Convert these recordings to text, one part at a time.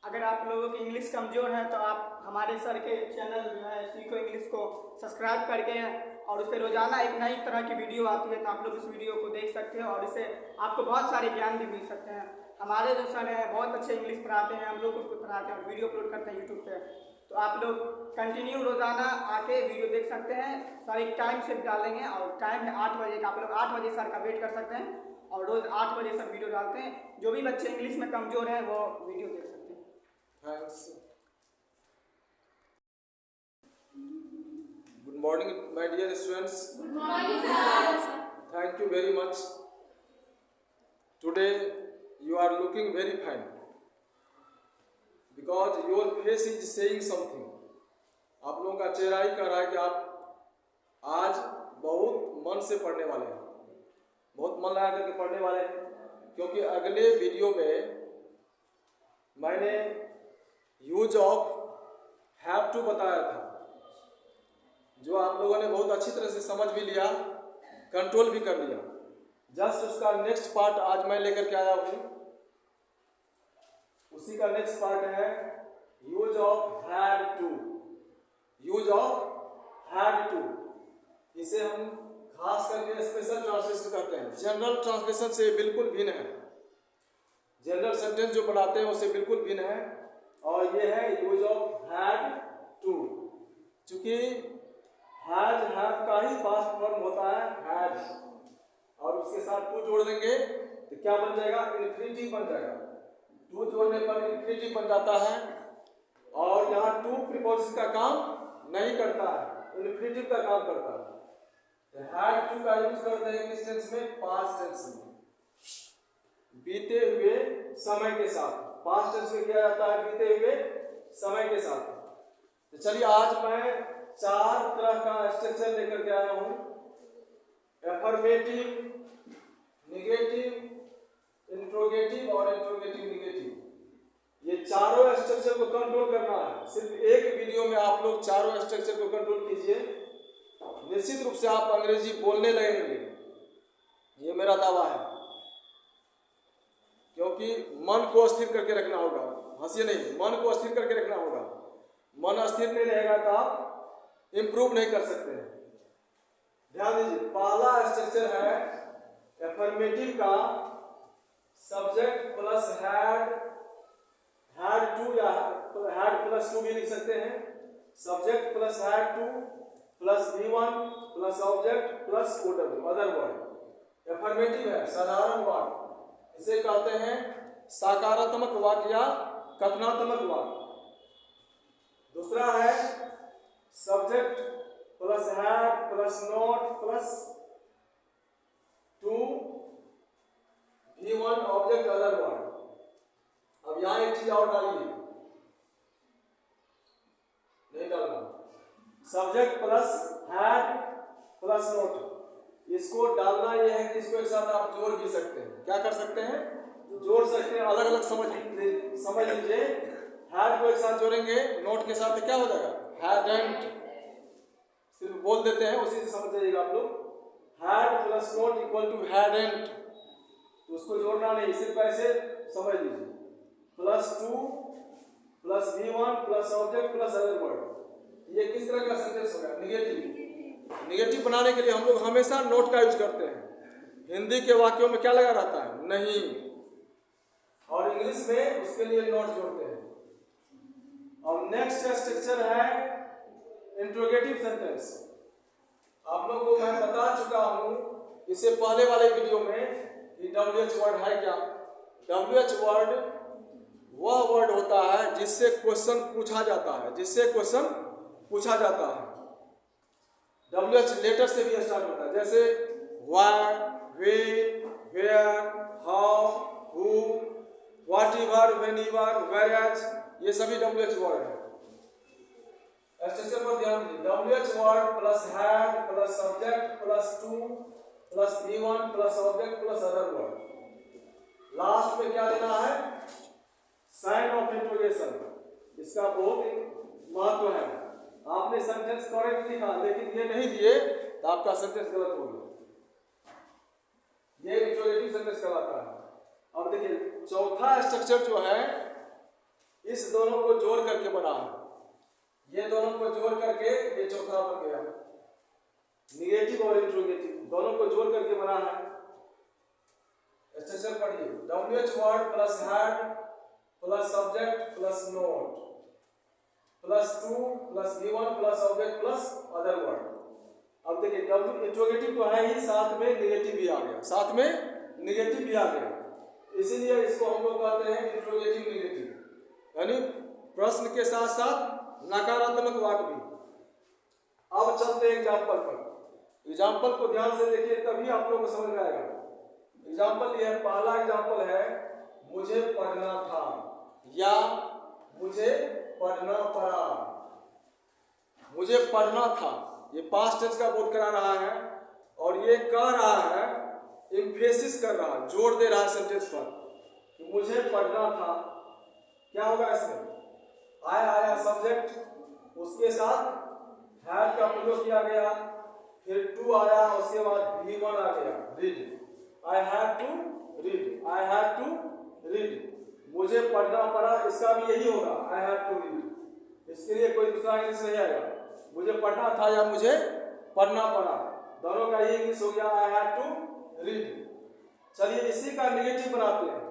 अगर आप लोगों की इंग्लिश कमज़ोर है तो आप हमारे सर के चैनल जो है सीखो इंग्लिश को सब्सक्राइब करके और उस पर रोज़ाना एक नई तरह की वीडियो आती है, तो आप लोग उस वीडियो को देख सकते हैं और इससे आपको बहुत सारे ज्ञान भी मिल सकते हैं। हमारे जो सर हैं बहुत अच्छे इंग्लिश पढ़ाते हैं, हम लोग को पढ़ाते हैं और वीडियो अपलोड करते हैं यूट्यूब पे। तो आप लोग कंटिन्यू रोज़ाना आके वीडियो देख सकते हैं। सर एक टाइम से डालेंगे और टाइम है 8 बजे का, आप लोग 8 बजे सर का वेट कर सकते हैं और रोज़ 8 बजे सर वीडियो डालते हैं। जो भी बच्चे इंग्लिश में कमज़ोर हैं वो वीडियो देख सकते हैं। Thanks. Good morning, my dear students. Good morning, sir. Thank you very much. Today you are looking very fine because your face is saying something. आप लोगों का चेहरा ही कह रहा है कि आप आज बहुत मन से पढ़ने वाले हैं, बहुत मन लगा करके पढ़ने वाले हैं, क्योंकि अगले वीडियो में मैंने यूज ऑफ हैव टू बताया था, जो आप लोगों ने बहुत अच्छी तरह से समझ भी लिया, कंट्रोल भी कर लिया। जस्ट उसका नेक्स्ट पार्ट आज मैं लेकर के आया हूँ। उसी का नेक्स्ट पार्ट है use of had to. Use of had to, इसे हम खास करके स्पेशल ट्रांसलेशन करते हैं। जनरल ट्रांसलेशन से बिल्कुल भिन्न है, जनरल सेंटेंस जो बनाते हैं उससे बिल्कुल भिन्न है, और ये है यूज ऑफ हैड टू। चूंकि हैज हैव का ही पास्ट फॉर्म होता है हैड, और उसके साथ टू जोड़ देंगे तो क्या बन जाएगा, इन्फिनिटिव बन जाएगा। टू जोड़ने पर इन्फिनिटिव बन जाता है, और यहाँ टू प्रीपोजिशन का काम नहीं करता है, इन्फिनिटिव का काम करता है। हैड टू का यूज करते हैं किस टेंस में, पास्ट टेंस में, बीते हुए समय के साथ। पास्ट टेंस में किया जाता है बीते हुए समय के साथ। तो चलिए आज मैं 4 तरह का स्ट्रक्चर लेकर के आया हूं। एफर्मेटिव, निगेटिव, इंट्रोगेटिव और इंट्रोगेटिव निगेटिव। ये चारों स्ट्रक्चर को कंट्रोल करना है। सिर्फ एक वीडियो में आप लोग चारों स्ट्रक्चर को कंट्रोल कीजिए, निश्चित रूप से आप अंग्रेजी बोलने लगेंगे, ये मेरा दावा है। क्योंकि मन को स्थिर करके रखना होगा, हंसिए नहीं, मन को स्थिर करके रखना होगा। मन स्थिर नहीं रहेगा तो आप इंप्रूव नहीं कर सकते हैं। ध्यान दीजिए, पहला स्ट्रक्चर है एफर्मेटिव का, subject plus had, had to या हैड प्लस टू भी लिख सकते हैं। Subject plus had to plus V1 plus object plus OW, other word. Affirmative है साधारण वाक्य, इसे कहते हैं सकारात्मक वाक्य या कथनात्मक वाक्य। दूसरा है subject plus had plus not plus two V1 object other word. अब यहां एक चीज और डालिए, नहीं डालना, subject plus had plus not, इसको डालना यह है कि इसको एक साथ आप जोड़ भी सकते हैं। क्या कर सकते हैं, जोड़ सकते हैं, अलग अलग समझ लीजिए। हैड को एक साथ जोड़ेंगे नोट के साथ तो क्या हो जाएगा, हैडंट। सिर्फ बोल देते हैं, उसी से समझ जाइएगा आप लोग। Had plus not equal to hadn't, तो उसको जोड़ना नहीं, सिर्फ ऐसे समझ लीजिए। Plus to plus V1 plus object plus other word. ये किस तरह का सेंटेंस होगा, निगेटिव। निगेटिव बनाने के लिए हम लोग हमेशा नोट का यूज करते हैं। हिंदी के वाक्यों में क्या लगा रहता है, नहीं, और इंग्लिश में उसके लिए नोट जोड़ते हैं। और नेक्स्ट स्ट्रक्चर है इंट्रोगेटिव सेंटेंस। आप लोग को मैं बता चुका हूं इससे पहले वाले वीडियो में कि WH वर्ड है क्या। WH वर्ड वह वर्ड होता है जिससे क्वेश्चन पूछा जाता है, जिससे क्वेश्चन पूछा जाता है। WH लेटर से भी स्टार्ट होता है, जैसे why, when, where, how, who, whatever, whenever, whereas, ये सभी WH वर्ड है। स्ट्रक्चर पर ध्यान दीजिए। WH word plus had plus subject plus to plus V1 plus object plus other word. Last में क्या देना है, साइन ऑफ इंट्रोगेशन। इसका बहुत महत्व है। आपने सेंटेंस करेक्ट लिखा लेकिन ये नहीं दिए तो आपका सेंटेंस गलत हो गया। ये इंट्रोगेटिव सेंटेंस कहलाता है। अब देखिए चौथा स्ट्रक्चर जो है इस दोनों को जोड़ करके बना है, ये दोनों को जोड़ करके ये चौथा बन गया। निगेटिव और इंट्रोगेटिव दोनों को जोड़ करके बना है। स्ट्रक्चर पढ़िए, WH word plus head plus subject plus note plus 2 plus V1 plus object plus other word. अब देखिए इंट्रोगेटिव तो है ही, साथ में निगेटिव भी आ गया, साथ में निगेटिव भी आ गया, इसीलिए इसको हम लोग कहते हैं इंट्रोगेटिव निगेटिव, यानी प्रश्न के साथ साथ नकारात्मक वाक्य भी। अब चलते हैं एग्जाम्पल पर। एग्जाम्पल को ध्यान से देखिए तभी आप लोगों को समझ में आएगा। एग्जाम्पल ये है, पहला एग्जाम्पल है मुझे पढ़ना था या मुझे पढ़ना पड़ा। मुझे पढ़ना था, ये पास्ट टेंस का बोध करा रहा है और ये कह रहा है, एम्फेसिस कर रहा है, जोर दे रहा है सेंटेंस पर कि मुझे पढ़ना था। क्या होगा इसमें? आया सब्जेक्ट, उसके साथ हैड का प्रयोग किया गया, फिर टू आया, उसके बाद V1 आ गया, read. I had to read, I had to read. मुझे पढ़ना पड़ा, इसका भी यही होगा, आई हैड टू रीड। इसके लिए कोई दूसरा इंग्लिश नहीं आएगा। मुझे पढ़ना था या मुझे पढ़ना पड़ा, दोनों का यही इंग्लिश हो गया, आई हैड टू रीड। चलिए इसी का निगेटिव बनाते हैं।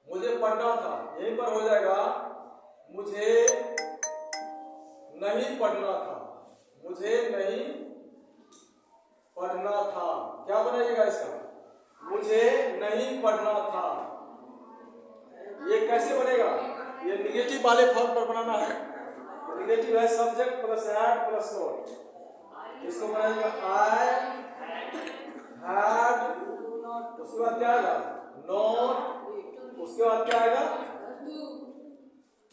मुझे पढ़ना था, यहीं पर हो जाएगा मुझे नहीं पढ़ना था, मुझे नहीं पढ़ना था। क्या बनाइएगा इसका? मुझे नहीं पढ़ना था। ये कैसे बनेगा? ये निगेटिव वाले फॉर्म पर बनाना है। निगेटिव है subject plus had plus note. इसको बनाइएगा आई हैड, उसके बाद क्या आएगा? नोट, उसके बाद क्या आएगा?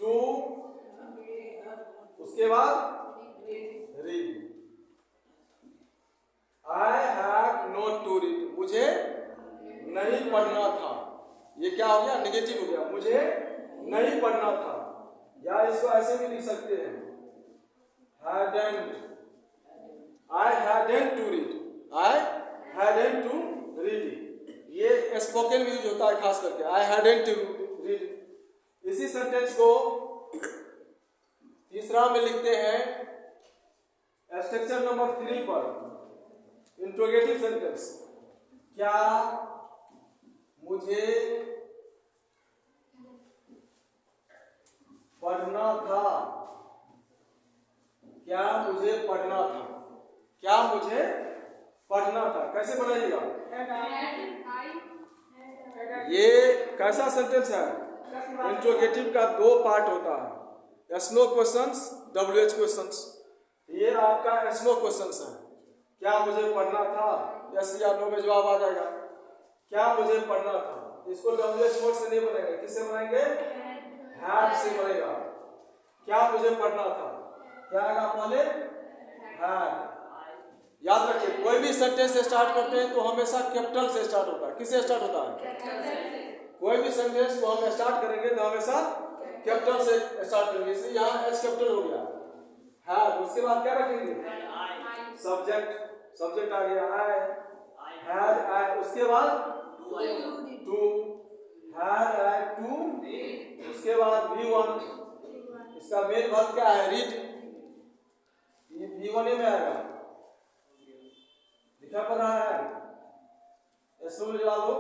टू, उसके बाद read. I had not to read, मुझे नहीं पढ़ना था। ये क्या हो गया? निगेटिव हो गया, मुझे नहीं पढ़ना था। या इसको ऐसे भी लिख सकते हैं, hadn't, I hadn't to read, I hadn't to read। ये स्पोकन में यूज होता है खास करके, I hadn't to read। इसी सेंटेंस को तीसरा में लिखते हैं स्ट्रक्चर नंबर 3 पर, इंट्रोगेटिव सेंटेंस। क्या मुझे पढ़ना था? क्या मुझे पढ़ना था? क्या मुझे पढ़ना था? कैसे बनाइएगा? ये कैसा सेंटेंस है? इंट्रोगेटिव का 2 पार्ट होता है, yes no questions, WH questions. ये आपका यस नो क्वेश्चंस है। क्या मुझे पढ़ना था? यस या नो में जवाब आ जाएगा। क्या मुझे पढ़ना था? इसको WH वर्ड से नहीं बनेगा, किससे बनाएंगे? हैड से बनेगा। क्या मुझे पढ़ना था? क्या आएगा पहले? हैड। याद रखिए, कोई भी सेंटेंस स्टार्ट करते हैं तो हमेशा कैपिटल से स्टार्ट होता है। किससे स्टार्ट होता है? कोई भी सेंटेंस को हम स्टार्ट करेंगे तो हमेशा कैपिटल से स्टार्ट करेंगे, इसलिए यहाँ एच कैपिटल हो गया है। उसके बाद क्या रखेंगे? सब्जेक्ट, सब्जेक्ट आ गया आई, हैड आई, उसके बाद टू, हैड आई टू, उसके बाद V1, इसका मेन वर्ब क्या है? रीड। ये V1 में आएगा, लिखा पड़ रहा है, इसको में जवाब हो,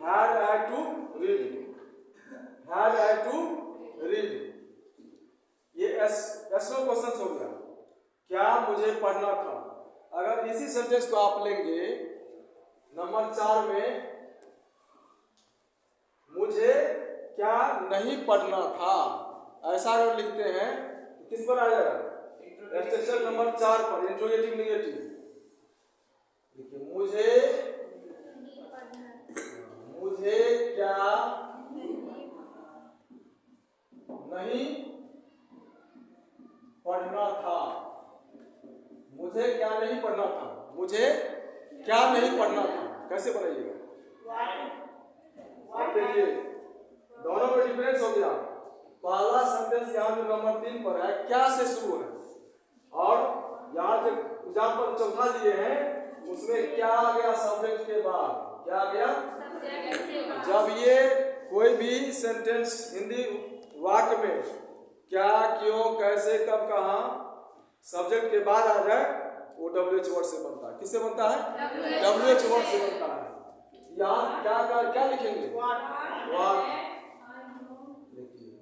had I to read, had I to read. ये एसनो क्वेश्चन हो गया, क्या मुझे पढ़ना था। अगर इसी सेंटेंस को आप लेंगे नंबर 4 में, मुझे क्या नहीं पढ़ना था, ऐसा अगर लिखते हैं किस पर आ जाएगा? स्ट्रक्चर नंबर 4 पर, इंट्रोगेटिव निगेटिव। देखिए, मुझे क्या नहीं पढ़ना था, मुझे क्या नहीं पढ़ना था, मुझे क्या नहीं पढ़ना था। कैसे बनाइएगा? देखिए दोनों में डिफरेंस हो गया। पहला सेंटेंस यहाँ जो नंबर 3 पर है, क्या से शुरू है, और यहाँ जो एग्जाम्पल चौथा दिए हैं उसमें क्या आ गया? सब्जेक्ट के बाद क्या आ गया? जब ये कोई भी सेंटेंस हिंदी वाक्य में क्या, क्यों, कैसे, कब, कहाँ सब्जेक्ट के बाद आ जाए वो WH वर्ड से बनता है। किससे बनता है? WH वर्ड से बनता है। यहाँ क्या लिखेंगे? व्हाट लिखिए,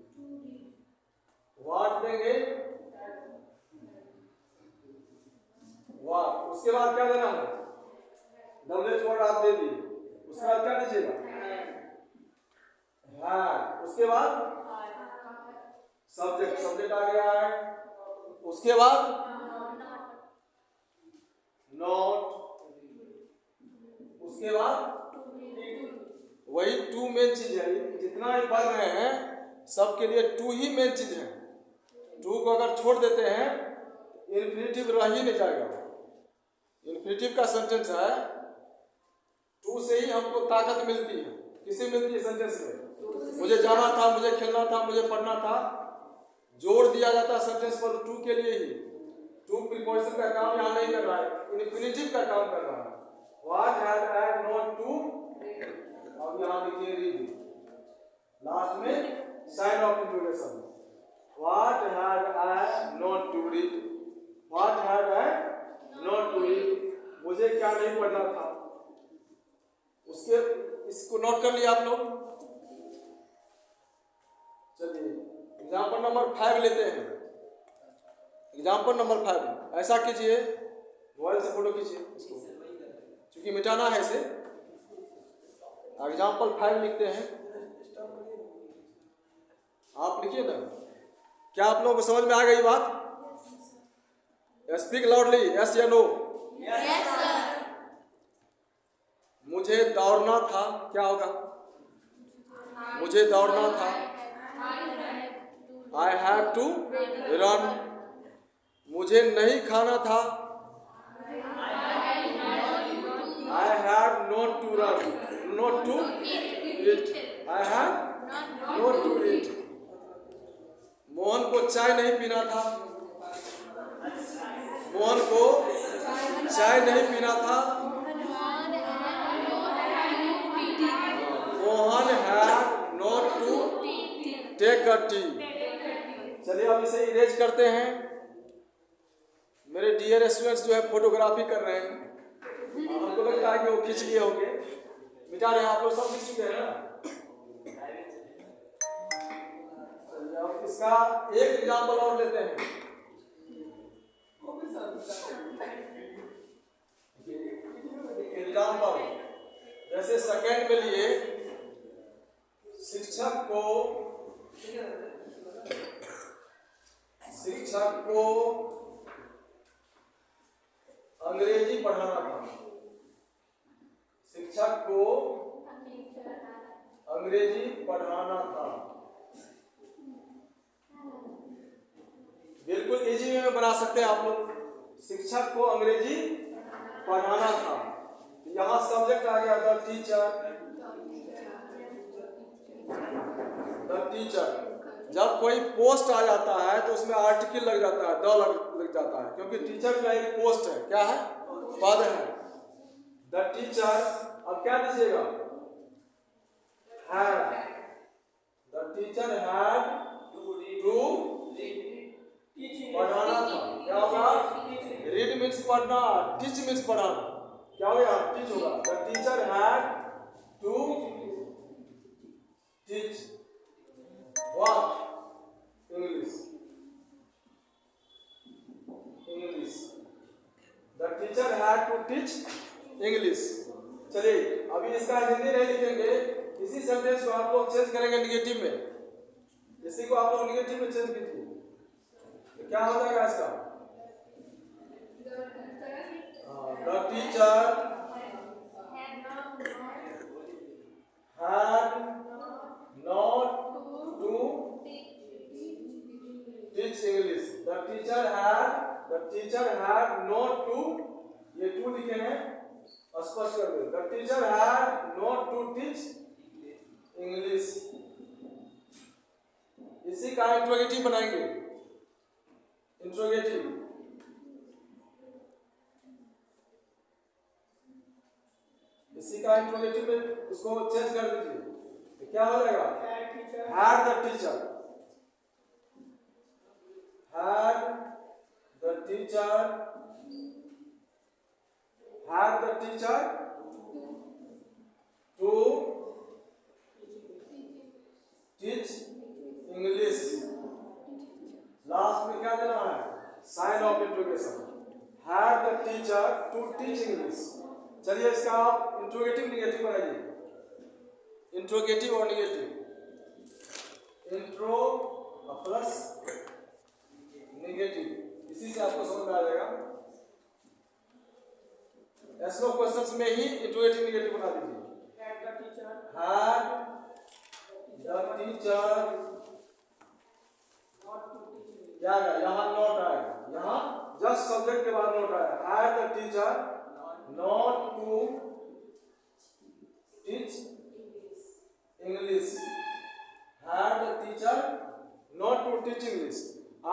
व्हाट देंगे, व्हाट। उसके बाद क्या देना है? WH वर्ड आप दे दिए, उसके बाद क्या दीजिएगा? है। उसके बाद सब्जेक्ट आ गया है। उसके बाद नॉट। उसके बाद वही टू मेन चीज है। जितना ही पढ़ रहे हैं सबके लिए टू ही मेन चीज है। टू को अगर छोड़ देते हैं इन्फिनिटिव रह ही नहीं जाएगा। इन्फिनिटिव का सेंटेंस है, टू से ही हमको ताकत मिलती है। किससे मिलती है सेंटेंस में? मुझे जाना था, मुझे खेलना था, मुझे पढ़ना था, जोड़ दिया जाता है सेंटेंस पर टू के लिए ही। टू प्रीपोजिशन का काम यहाँ नहीं कर रहा है, इन्फिनिटिव का काम कर रहा है। What had I not to, अब यहाँ लिखिए रीड, लास्ट में sign of interrogation. What had I not to read, what had I not to read, मुझे क्या नहीं पढ़ना था। उसके इसको नोट कर लिया आप लोग। चलिए एग्जाम्पल नंबर 5 लेते हैं। एग्जाम्पल नंबर 5 ऐसा कीजिए, मोबाइल से फोटो खींचिए इसको, क्योंकि मिटाना है इसे। एग्जाम्पल 5 लिखते हैं, आप लिखिए ना। क्या आप लोगों को समझ में आ गई बात? स्पीक लाउडली, यस या नो। Yes sir. मुझे दौड़ना था, क्या होगा? मुझे दौड़ना था, आई हैव टू रन। मुझे नहीं खाना था, I have not to run, not to eat, I have not to eat. Mohan को चाय नहीं पीना था, मोहन को चाय नहीं पीना था, Mohan had not to take a tea. चलिए अब इसे इरेज करते हैं। मेरे डियर स्टूडेंट्स जो है फोटोग्राफी कर रहे हैं, हमको लगता है कि वो खींच लिए होंगे, मिटा रहे हैं। आप लोग सब खींच चुके हैं ना? अब इसका एक एग्जाम्पल और लेते हैं। एग्जाम्पल जैसे सेकेंड में लिए, शिक्षक को अंग्रेजी पढ़ाना था, शिक्षक को अंग्रेजी पढ़ाना था। बिल्कुल इजी में बना सकते हैं आप लोग। शिक्षक को अंग्रेजी पढ़ाना था, यहाँ सब्जेक्ट आ गया द टीचर। द टीचर, जब कोई पोस्ट आ जाता है तो उसमें आर्टिकल लग जाता है, द लग जाता है, क्योंकि टीचर जो एक पोस्ट है, क्या है? पद है। द टीचर, अब क्या दीजिएगा? Had. The teacher had to पढ़ाना था, क्या होगा? रीड मीन्स पढ़ना, टीच मीन्स पढ़ाना, क्या होगा? टीच होगा। The teacher had to teach what? English. English, the teacher had to teach English. चलिए अभी इसका हिंदी नहीं लिखेंगे, इसी सेंटेंस को आप लोग चेंज करेंगे निगेटिव में। इसी को आप लोग निगेटिव में चेंज कीजिए, तो क्या हो जाएगा इसका? The teacher had not to teach English. The teacher had not to, ये टू लिखे हैं, स्पष्ट कर दो। The teacher had not to teach English. इसी का इंट्रोगेटिव बनाएंगे, इंट्रोगेटिव। इसी का इंट्रोगेटिव में उसको चेंज कर दीजिए। क्या हो जाएगा? had the teacher, had the teacher, had the teacher to teach English. Last में क्या देना है? Sign of interrogation. had the teacher to teach English. चलिए इसका आप इंट्रोगेटिव निगेटिव बनाइए. इंट्रोगेटिव और निगेटिव. इंट्रो प्लस निगेटिव, इसी से आपको समझ में आ जाएगा. ऐसे क्वेश्चंस में ही इंट्रोगेटिव निगेटिव बना दीजिए. had the teacher क्या आएगा? यहाँ नॉट आएगा. यहाँ जस्ट सब्जेक्ट के बाद नॉट आएगा. had the teacher not to teach English. had the teacher not to teach English.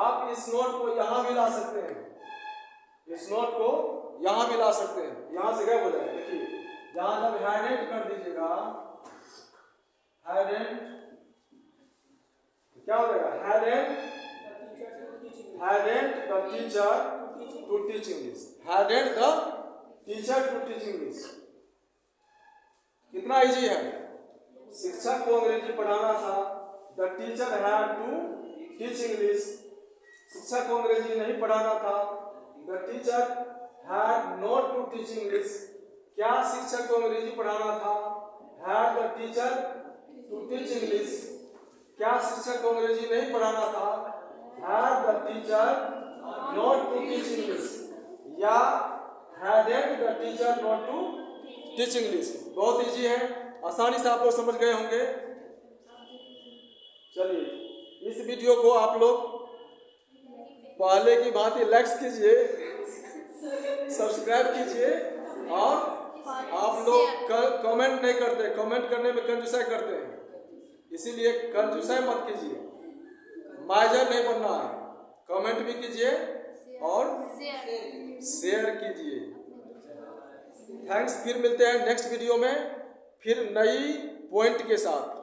आप इस नोट को यहाँ भी ला सकते हैं. इस नोट को यहाँ भी ला सकते हैं. यहाँ से क्या हो जाएगा? देखिए यहाँ जब hadn't कर दीजिएगा, hadn't क्या हो जाएगा? hadn't the teacher to teach English. hadn't the teacher to teach English. कितना इजी है. शिक्षक को अंग्रेजी पढ़ाना था. The teacher had to teach English. शिक्षक को अंग्रेजी नहीं पढ़ाना था. The teacher had not to teach English. क्या शिक्षक को अंग्रेजी पढ़ाना था? had the teacher to teach English. क्या शिक्षक को अंग्रेजी नहीं पढ़ाना था? had the teacher not to teach English. या hadn't the teacher not to teach English. बहुत इजी है, आसानी से आप लोग समझ गए होंगे. चलिए इस वीडियो को आप लोग पहले की भांति लाइक कीजिए, सब्सक्राइब कीजिए, और आप लोग कमेंट नहीं करते. कमेंट करने में कंजूसाई करते हैं, इसीलिए कंजूसाई मत कीजिए. माइजर नहीं बनना है. कमेंट भी कीजिए और शेयर कीजिए. थैंक्स. फिर मिलते हैं नेक्स्ट वीडियो में, फिर नई पॉइंट के साथ.